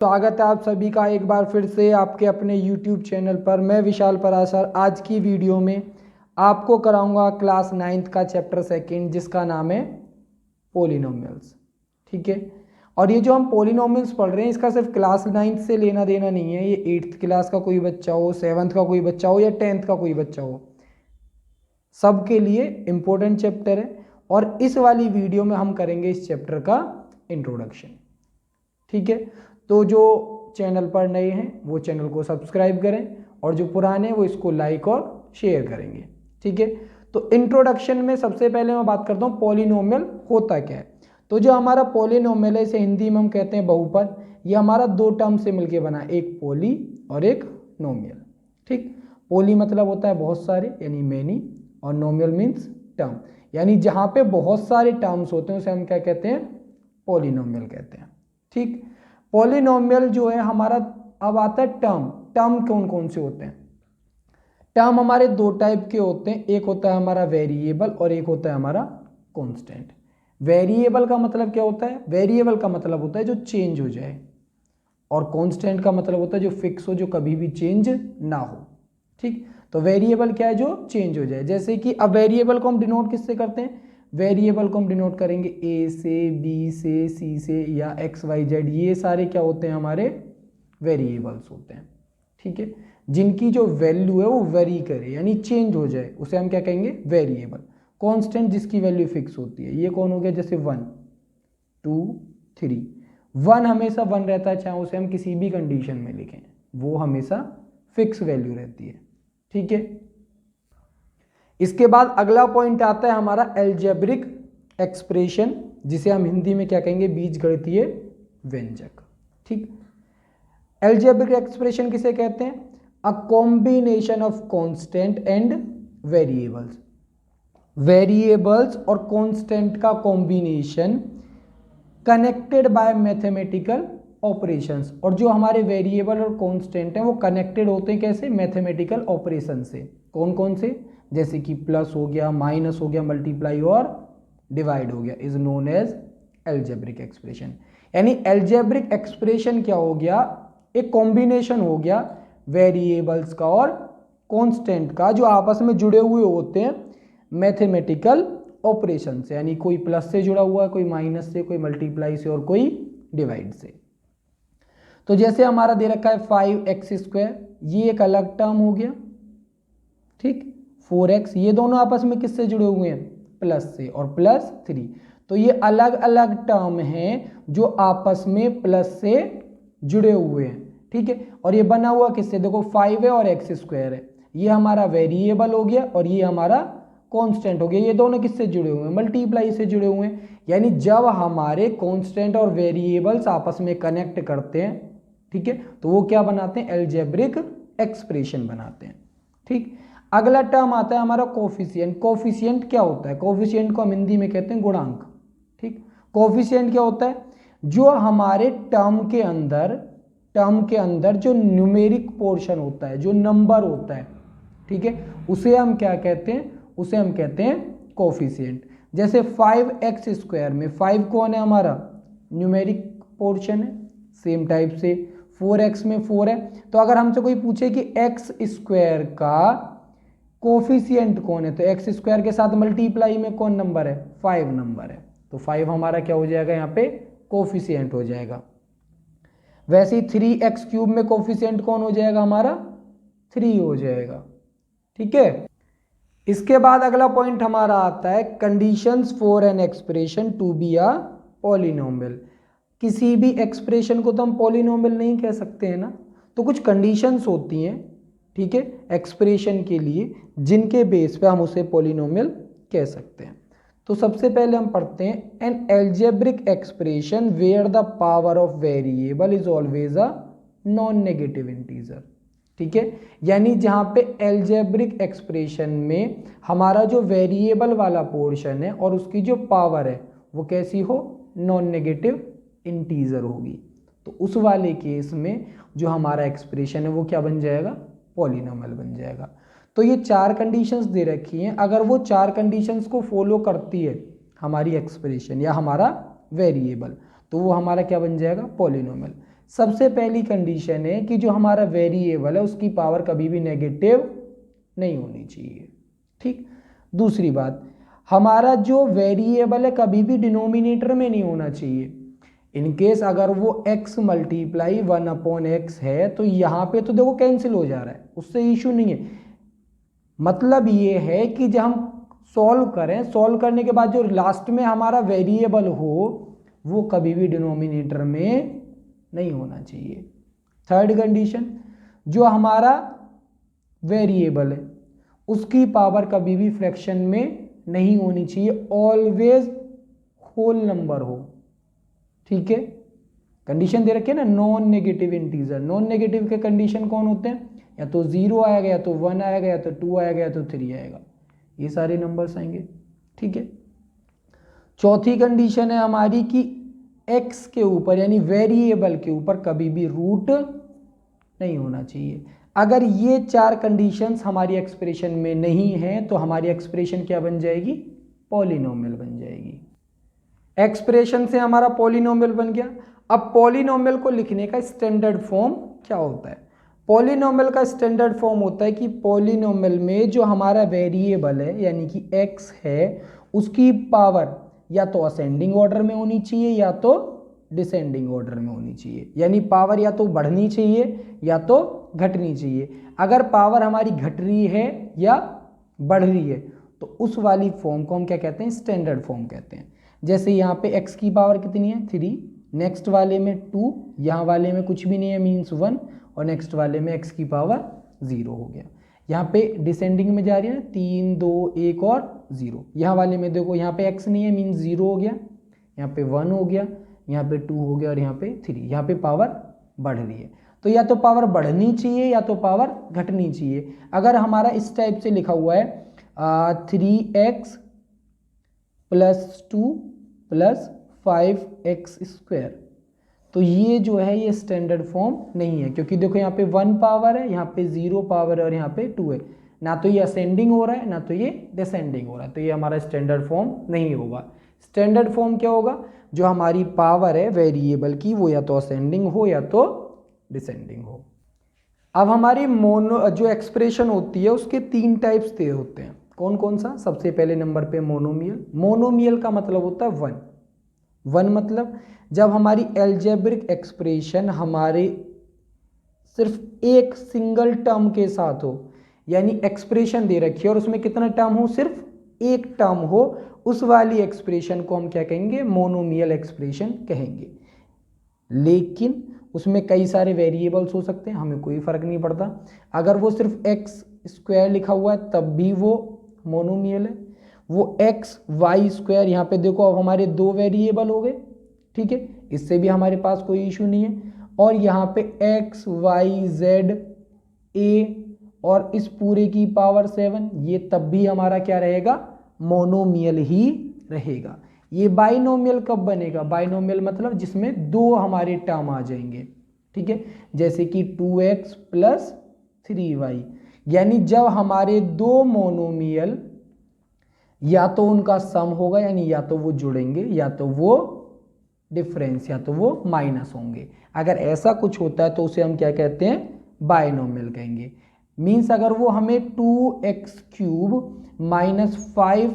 स्वागत है आप सभी का एक बार फिर से आपके अपने YouTube चैनल पर। मैं विशाल पराशर आज की वीडियो में आपको कराऊंगा क्लास 9th का चैप्टर 2 जिसका नाम है पॉलिनोमियल्स। ठीक है, और ये जो हम पॉलिनोमियल्स पढ़ रहे हैं इसका सिर्फ क्लास 9th से लेना देना नहीं है। ये 8th क्लास का कोई बच्चा हो, 7th का कोई बच्चा हो या 10th का कोई बच्चा हो, सबके लिए इम्पोर्टेंट चैप्टर है। और इस वाली वीडियो में हम करेंगे इस चैप्टर का इंट्रोडक्शन। ठीक है, तो जो चैनल पर नए हैं वो चैनल को सब्सक्राइब करें और जो पुराने हैं वो इसको लाइक और शेयर करेंगे। ठीक है, तो इंट्रोडक्शन में सबसे पहले मैं बात करता हूँ पॉलिनोमियल होता क्या है। तो जो हमारा पॉलिनोमियल है इसे हिंदी में हम कहते हैं बहुपद। ये हमारा दो टर्म से मिलकर बना, एक पॉली और एक नोमियल। ठीक, पॉली मतलब होता है बहुत सारे यानी मैनी, और नोमियल मीन्स टर्म, यानी जहाँ पे बहुत सारे टर्म्स होते हैं उसे हम क्या कहते हैं, पॉलिनोमियल कहते हैं। ठीक, पॉलिनोमियल जो है हमारा, अब आता है टर्म। टर्म कौन कौन से होते हैं? टर्म हमारे दो टाइप के होते हैं, एक होता है हमारा वेरिएबल और एक होता है हमारा कांस्टेंट। वेरिएबल का मतलब क्या होता है? वेरिएबल का मतलब होता है जो चेंज हो जाए, और कांस्टेंट का मतलब होता है जो फिक्स हो, जो कभी भी चेंज ना हो। ठीक, तो वेरिएबल क्या है? जो चेंज हो जाए। जैसे कि अब वेरिएबल को हम डिनोट किससे करते हैं? वेरिएबल को हम डिनोट करेंगे ए से, बी से, सी से, या एक्स वाई जेड, ये सारे क्या होते हैं? हमारे वेरिएबल्स होते हैं। ठीक है, जिनकी जो वैल्यू है वो वेरी करे यानी चेंज हो जाए, उसे हम क्या कहेंगे? वेरिएबल। कांस्टेंट जिसकी वैल्यू फिक्स होती है, ये कौन हो गया? जैसे 1 2 3, 1 हमेशा 1 रहता है, चाहे उसे हम किसी भी कंडीशन में लिखें, वो हमेशा फिक्स वैल्यू रहती है। ठीक है, इसके बाद अगला पॉइंट आता है हमारा अलजेब्रिक एक्सप्रेशन, जिसे हम हिंदी में क्या कहेंगे? बीजगणितीय व्यंजक। ठीक, अलजेब्रिक एक्सप्रेशन किसे कहते हैं? A combination of constant and variables. Variables और कांस्टेंट का combination connected by mathematical operations. और जो हमारे वेरिएबल और कांस्टेंट हैं वो कनेक्टेड होते हैं कैसे? मैथमेटिकल ऑपरेशन से। कौन कौन से? जैसे कि प्लस हो गया, माइनस हो गया, मल्टीप्लाई और डिवाइड हो गया, is known as algebraic expression. यानी अलजेब्रिक एक्सप्रेशन क्या हो गया? एक कॉम्बिनेशन हो गया वेरिएबल्स का और कांस्टेंट का, जो आपस में जुड़े हुए होते हैं मैथमेटिकल ऑपरेशन से। यानी कोई प्लस से जुड़ा हुआ है, कोई माइनस से, कोई मल्टीप्लाई से और कोई डिवाइड से। तो जैसे हमारा दे रखा है 5x², ये एक अलग टर्म हो गया। ठीक, 4x, ये दोनों आपस में किससे जुड़े हुए हैं? प्लस से, और प्लस 3। तो ये अलग अलग टर्म हैं जो आपस में प्लस से जुड़े हुए हैं। ठीक है, और ये बना हुआ किससे? देखो 5 है और x² है, ये हमारा वेरिएबल हो गया और ये हमारा कांस्टेंट हो गया। ये दोनों किससे जुड़े हुए हैं? मल्टीप्लाई से जुड़े हुए हैं। यानी जब हमारे कांस्टेंट और वेरिएबल्स आपस में कनेक्ट करते हैं, ठीक है, तो वो क्या बनाते हैं? अलजेब्रिक एक्सप्रेशन बनाते हैं। ठीक, अगला टर्म आता है हमारा कोफिशिएंट। कोफिशिएंट क्या होता है? कोफिशिएंट को हम हिंदी में कहते हैं गुणांक। ठीक, कोफिशिएंट क्या होता है? जो हमारे टर्म के अंदर जो न्यूमेरिक पोर्शन होता है, जो नंबर होता है, ठीक है, उसे हम क्या कहते हैं? उसे हम कहते हैं कोफिशिएंट। जैसे 5x² में 5 कौन है? हमारा न्यूमेरिक पोर्शन है। सेम टाइप से 4x में 4 है। तो अगर हमसे कोई पूछे कि x² का कोफिशिएंट कौन है, तो x² के साथ मल्टीप्लाई में कौन नंबर है? 5 नंबर है। तो 5 हमारा क्या हो जाएगा? यहाँ पे कोफिशिएंट हो जाएगा। वैसे ही 3x³ में कोफिशिएंट कौन हो जाएगा? हमारा 3 हो जाएगा। ठीक है, इसके बाद अगला पॉइंट हमारा आता है conditions for an expression to be a polynomial. किसी भी एक्सप्रेशन को तो हम पॉलिनोमियल नहीं कह सकते हैं ना, तो कुछ कंडीशंस होती हैं, ठीक है, एक्सप्रेशन के लिए, जिनके बेस पे हम उसे पॉलिनोमियल कह सकते हैं। तो सबसे पहले हम पढ़ते हैं an algebraic expression where the power of variable is always a non negative integer. ठीक है, यानी जहाँ पे अलजेब्रिक एक्सप्रेशन में हमारा जो वेरिएबल वाला पोर्शन है और उसकी जो पावर है वो कैसी हो? नॉन नेगेटिव इंटीजर होगी। तो उस वाले केस में जो हमारा एक्सप्रेशन है वो क्या बन जाएगा? पॉलिनोमियल बन जाएगा। तो ये 4 कंडीशंस दे रखी हैं, अगर वो 4 कंडीशंस को फॉलो करती है हमारी एक्सप्रेशन या हमारा वेरिएबल, तो वो हमारा क्या बन जाएगा? पॉलिनोमियल। सबसे पहली कंडीशन है कि जो हमारा वेरिएबल है उसकी पावर कभी भी नेगेटिव नहीं होनी चाहिए। ठीक। दूसरी बात, हमारा जो वेरिएबल है कभी भी डिनोमिनेटर में नहीं होना चाहिए। इनकेस अगर वो x मल्टीप्लाई 1/x है तो यहाँ पे तो देखो कैंसिल हो जा रहा है, उससे इशू नहीं है। मतलब ये है कि जब हम सॉल्व करें, सॉल्व करने के बाद जो लास्ट में हमारा वेरिएबल हो वो कभी भी डिनोमिनेटर में नहीं होना चाहिए। थर्ड कंडीशन, जो हमारा वेरिएबल है उसकी पावर कभी भी फ्रैक्शन में नहीं होनी चाहिए, ऑलवेज होल नंबर हो। ठीक है, कंडीशन दे रखी है ना, non negative integer. Non negative के कंडीशन कौन होते हैं? या तो 0 आएगा, या तो 1 आएगा, या तो 2 आएगा, या तो 3 आएगा, ये सारे नंबर्स आएंगे। ठीक है। चौथी कंडीशन है हमारी कि x के ऊपर यानी वेरिएबल के ऊपर कभी भी रूट नहीं होना चाहिए। अगर ये 4 कंडीशंस हमारी एक्सप्रेशन में नहीं है तो हमारी एक्सप्रेशन क्या बन जाएगी? पॉलिनोमियल बन जाएगी। एक्सप्रेशन से हमारा पॉलिनोमियल बन गया। अब पॉलिनोमियल को लिखने का स्टैंडर्ड फॉर्म क्या होता है? पॉलिनोमियल का स्टैंडर्ड फॉर्म होता है कि पॉलिनोमियल में जो हमारा वेरिएबल है यानी कि x है उसकी पावर या तो असेंडिंग ऑर्डर में होनी चाहिए या तो डिसेंडिंग ऑर्डर में होनी चाहिए। यानी पावर या तो बढ़नी चाहिए या तो घटनी चाहिए। अगर पावर हमारी घट रही है या बढ़ रही है तो उस वाली फॉर्म को हम क्या कहते हैं? स्टैंडर्ड फॉर्म कहते हैं। जैसे यहाँ पे x की पावर कितनी है? 3, नेक्स्ट वाले में 2, यहाँ वाले में कुछ भी नहीं है मीन्स 1, और नेक्स्ट वाले में x की पावर 0 हो गया। यहाँ पे डिसेंडिंग में जा रही है 3, 2, 1 और 0। यहाँ वाले में देखो यहाँ पे x नहीं है मीन्स 0 हो गया, यहाँ पे 1 हो गया, यहाँ पे 2 हो गया और यहाँ पे 3। यहाँ पे पावर बढ़ रही है तो या तो पावर बढ़नी चाहिए या तो पावर घटनी चाहिए। अगर हमारा इस टाइप से लिखा हुआ है 3x + 2 + 5x², तो ये जो है ये स्टैंडर्ड फॉर्म नहीं है, क्योंकि देखो यहाँ पे 1 पावर है, यहाँ पे 0 पावर है और यहाँ पे 2 है। ना तो ये असेंडिंग हो रहा है ना तो ये डिसेंडिंग हो रहा है, तो ये हमारा स्टैंडर्ड फॉर्म नहीं होगा। स्टैंडर्ड फॉर्म क्या होगा? जो हमारी पावर है वेरिएबल की वो या तो असेंडिंग हो या तो डिसेंडिंग हो। अब हमारी जो एक्सप्रेशन होती है उसके 3 टाइप्स तय होते हैं। कौन कौन सा? सबसे पहले नंबर पे मोनोमियल। मोनोमियल का मतलब होता है 1 मतलब जब हमारी एल्जेब्रिक एक्सप्रेशन हमारे सिर्फ एक सिंगल टर्म के साथ हो, यानी एक्सप्रेशन दे रखी है और उसमें कितना टर्म हो? सिर्फ एक टर्म हो, उस वाली एक्सप्रेशन को हम क्या कहेंगे? मोनोमियल एक्सप्रेशन कहेंगे। लेकिन उसमें कई सारे वेरिएबल्स हो सकते हैं, हमें कोई फर्क नहीं पड़ता। अगर वो सिर्फ x² लिखा हुआ है तब भी वो मोनोमियल है। वो x/y², यहाँ पे देखो अब हमारे 2 वेरिएबल हो गए, ठीक है, इससे भी हमारे पास कोई इशू नहीं है। और यहाँ पे x, y, z, a और इस पूरे की पावर 7, ये तब भी हमारा क्या रहेगा? मोनोमियल ही रहेगा। ये बाइनोमियल कब बनेगा? बाइनोमियल मतलब जिसमें 2 हमारे टर्म आ जाएंगे, ठीक है, जैसे कि 2x + 3y, यानी जब हमारे 2 मोनोमियल या तो उनका सम होगा, यानी या तो वो जुड़ेंगे या तो वो डिफरेंस या तो वो माइनस होंगे। अगर ऐसा कुछ होता है तो उसे हम क्या कहते हैं? बाइनोमियल कहेंगे। मीन्स अगर वो हमें 2x³ - 5xy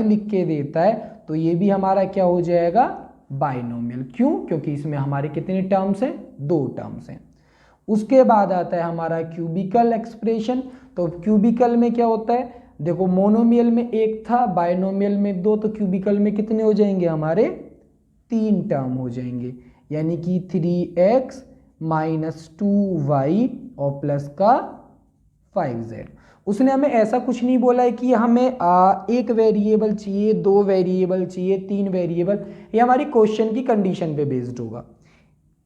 लिख के देता है तो ये भी हमारा क्या हो जाएगा? बाइनोमियल। क्यों? क्योंकि इसमें हमारे कितने टर्म्स हैं? 2 टर्म्स हैं। उसके बाद आता है हमारा क्यूबिकल एक्सप्रेशन। तो क्यूबिकल में क्या होता है? देखो मोनोमियल में 1 था, बाइनोमियल में 2, तो क्यूबिकल में कितने हो जाएंगे? हमारे 3 टर्म हो जाएंगे, यानी कि 3x - 2y और प्लस का 5z। उसने हमें ऐसा कुछ नहीं बोला है कि हमें एक वेरिएबल चाहिए, 2 वेरिएबल चाहिए, 3 वेरिएबल, ये हमारी क्वेश्चन की कंडीशन पे बेस्ड होगा।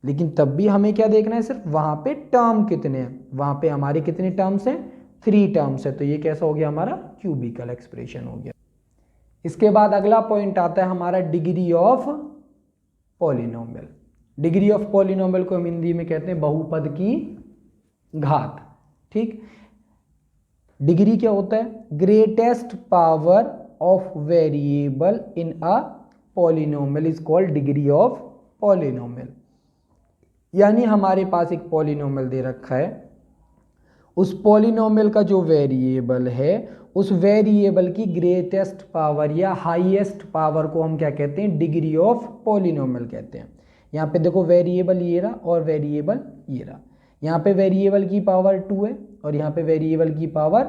लेकिन तब भी हमें क्या देखना है? सिर्फ वहाँ पे टर्म कितने हैं। वहाँ पे हमारे कितने टर्म्स हैं? 3 टर्म्स है, तो ये कैसा हो गया? हमारा क्यूबिकल एक्सप्रेशन हो गया। इसके बाद अगला पॉइंट आता है हमारा degree of polynomial. Degree of polynomial को हम हिंदी में कहते हैं बहुपद की घात। ठीक, डिग्री क्या होता है? Greatest power of variable in a polynomial is called degree of polynomial. यानी हमारे पास एक पॉलिनोमियल दे रखा है, उस पॉलिनोमियल का जो वेरिएबल है उस वेरिएबल की ग्रेटेस्ट पावर या हाईएस्ट पावर को हम क्या कहते हैं, डिग्री ऑफ पॉलिनोमियल कहते हैं। यहाँ पे देखो वेरिएबल ये रहा और वेरिएबल ये रहा, यहाँ पे वेरिएबल की पावर 2 है और यहाँ पे वेरिएबल की पावर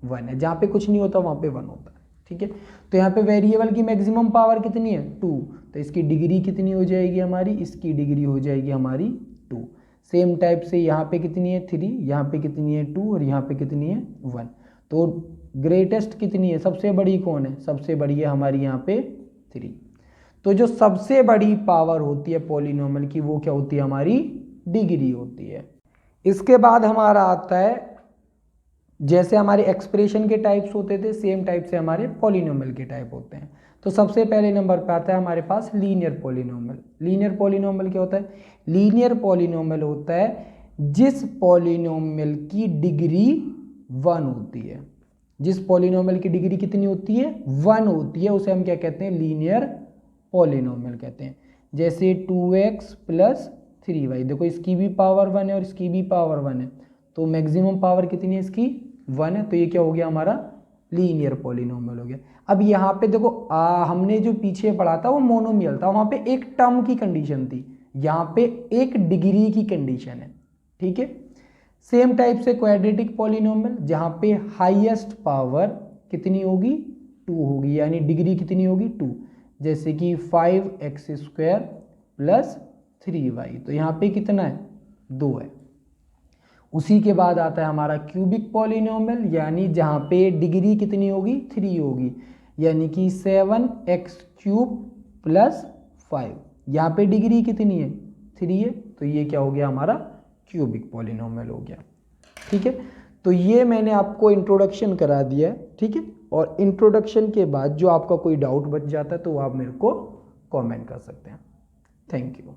1 है। जहाँ पे कुछ नहीं होता वहाँ पे 1 होता है, ठीक है। तो यहाँ पे वेरिएबल की मैक्सिमम पावर कितनी है, 2, तो इसकी डिग्री कितनी हो जाएगी हमारी, इसकी डिग्री हो जाएगी हमारी 2। सेम टाइप से यहाँ पे कितनी है 3, यहाँ पे कितनी है 2 और यहाँ पे कितनी है 1। तो ग्रेटेस्ट कितनी है, सबसे बड़ी कौन है, सबसे बड़ी है हमारी यहाँ पे 3। तो जो सबसे बड़ी पावर होती है पॉलिनोमियल की वो क्या होती है, हमारी डिग्री होती है। इसके बाद हमारा आता है, जैसे हमारे एक्सप्रेशन के टाइप्स होते थे सेम टाइप से हमारे पॉलिनोमियल के टाइप होते हैं। तो सबसे पहले नंबर पे आता है हमारे पास लीनियर पॉलिनोमियल। लीनियर पॉलिनोमियल क्या होता है, लीनियर पॉलिनोमियल होता है जिस पॉलिनोमियल की डिग्री 1 होती है। जिस पॉलिनोमियल की डिग्री कितनी होती है, 1 होती है, उसे हम क्या कहते हैं, लीनियर पॉलिनोमियल कहते हैं। जैसे 2x + 3y, देखो इसकी भी पावर 1 है और इसकी भी पावर 1 है, तो मैक्सिमम पावर कितनी है इसकी, 1 है, तो ये क्या हो गया हमारा लीनियर पॉलिनोमियल हो गया। अब यहाँ पे देखो हमने जो पीछे पढ़ा था वो मोनोमियल था, वहाँ पे एक टर्म की कंडीशन थी, यहाँ पे एक डिग्री की कंडीशन है, ठीक है। सेम टाइप से क्वाड्रेटिक पॉलिनोमियल, जहाँ पे हाईएस्ट पावर कितनी होगी, 2 होगी, यानी डिग्री कितनी होगी 2। जैसे कि 5x² + 3y, तो यहाँ पे कितना है, 2 है। उसी के बाद आता है हमारा क्यूबिक पॉलिनोमियल, यानी जहाँ पे डिग्री कितनी होगी, 3 होगी, यानी कि 7x³ + 5, यहाँ पे डिग्री कितनी है, 3 है, तो ये क्या हो गया हमारा क्यूबिक पॉलिनोमियल हो गया, ठीक है। तो ये मैंने आपको इंट्रोडक्शन करा दिया है, ठीक है। और इंट्रोडक्शन के बाद जो आपका कोई डाउट बच जाता है तो आप मेरे को कमेंट कर सकते हैं। Thank you.